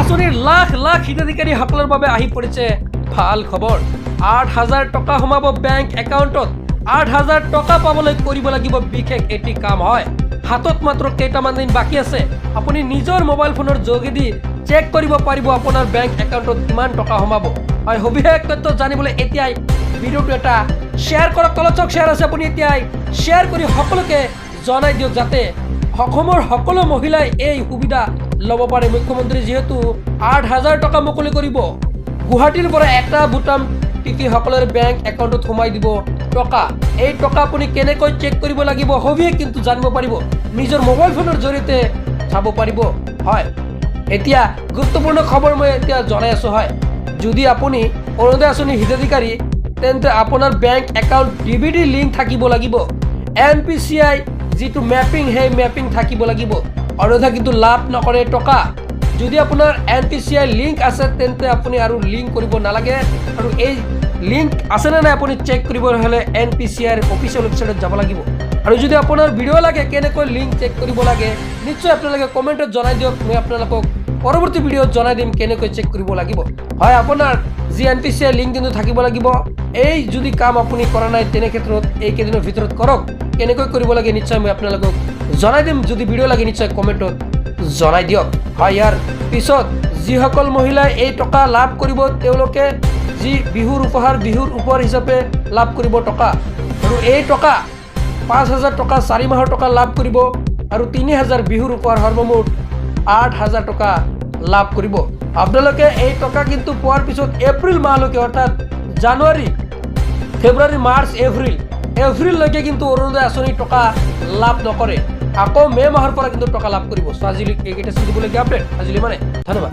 আঁচনিৰ লাখ লাখ হিতাধিকাৰীসকলৰ বাবে আহি পৰিছে ভাল খবৰ। ৮,০০০ টকা সোমাব বেংক একাউণ্টত। ৮,০০০ টকা পাবলৈ কৰিব লাগিব বিশেষ এটি কাম হয়। হাতত মাত্ৰ কেইটামান দিন বাকী আছে। আপুনি নিজৰ মোবাইল ফোনৰ যোগেদি চেক কৰিব পাৰিব আপোনাৰ বেংক একাউণ্টত কিমান টকা সোমাব। হয়, সবিশেষ তথ্য জানিবলৈ এতিয়াই ভিডিঅ'টো এটা শ্বেয়াৰ কৰক। তলত চাওক শ্বেয়াৰ আছে, আপুনি এতিয়াই শ্বেয়াৰ কৰি সকলোকে জনাই দিয়ক যাতে অসমৰ সকলো মহিলাই এই সুবিধা ল'ব পাৰে। মুখ্যমন্ত্ৰী যিহেতু ৮,০০০ টকা মুকলি কৰিব। গুৱাহাটীৰ পৰা এটা বুটাম টিপি সকলোৰে বেংক একাউণ্টত সোমাই দিব টকা। এই টকা আপুনি কেনেকৈ চেক কৰিব লাগিব সবিশেষ কিন্তু জানিব পাৰিব। নিজৰ মোবাইল ফোনৰ জৰিয়তে চাব পাৰিব। হয়, এতিয়া গুৰুত্বপূৰ্ণ খবৰ মই এতিয়া জনাই আছোঁ। হয়, যদি আপুনি অৰুণোদয় আঁচনিৰ হিতাধিকাৰী তেন্তে আপোনাৰ বেংক একাউণ্ট DVD লিংক থাকিব লাগিব। NPCI যিটো মেপিং সেই মেপিং থাকিব লাগিব, অন্যথা কিন্তু লাভ নকৰে টকা। যদি আপোনাৰ NPCI লিংক আছে তেন্তে আপুনি আৰু লিংক কৰিব নালাগে। আৰু এই লিংক আছেনে নাই আপুনি চেক কৰিবলৈ হ'লে NPCIৰ অফিচিয়েল ৱেবছাইটত যাব লাগিব। আৰু যদি আপোনাৰ ভিডিঅ' লাগে কেনেকৈ লিংক চেক কৰিব লাগে নিশ্চয় আপোনালোকে কমেণ্টত জনাই দিয়ক। মই আপোনালোকক পৰৱৰ্তী ভিডিঅ'ত জনাই দিম কেনেকৈ চেক কৰিব লাগিব। হয়, আপোনাৰ যি NPCI লিংক কিন্তু থাকিব লাগিব। এই যদি কাম আপুনি কৰা নাই তেনে ক্ষেত্ৰত এইকেইদিনৰ ভিতৰত কৰক। কেনেকৈ কৰিব লাগে নিশ্চয় মই আপোনালোকক জনাই দিম। যদি ভিডিঅ' লাগে নিশ্চয় কমেণ্টত জনাই দিয়ক। হয়, ইয়াৰ পিছত যিসকল মহিলাই এই টকা লাভ কৰিব তেওঁলোকে যি বিহুৰ উপহাৰ হিচাপে লাভ কৰিব টকা। আৰু এই টকা ৫,০০০ টকা ৪ মাহৰ টকা লাভ কৰিব আৰু ৩,০০০ বিহুৰ উপহাৰ, সৰ্বমুঠ ৮,০০০ টকা লাভ কৰিব। আপোনালোকে এই টকা কিন্তু পোৱাৰ পিছত এপ্ৰিল মাহলৈকে অৰ্থাৎ জানুৱাৰী, ফেব্ৰুৱাৰী, মাৰ্চ, এপ্ৰিললৈকে কিন্তু অৰুণোদয় আঁচনিৰ টকা লাভ নকৰে। আকৌ মে' মাহৰ পৰা কিন্তু টকা লাভ কৰিব। চ' আজিলৈ এইকেইটা দিবলগীয়া আপডেট আজিলৈ মানে ধন্যবাদ।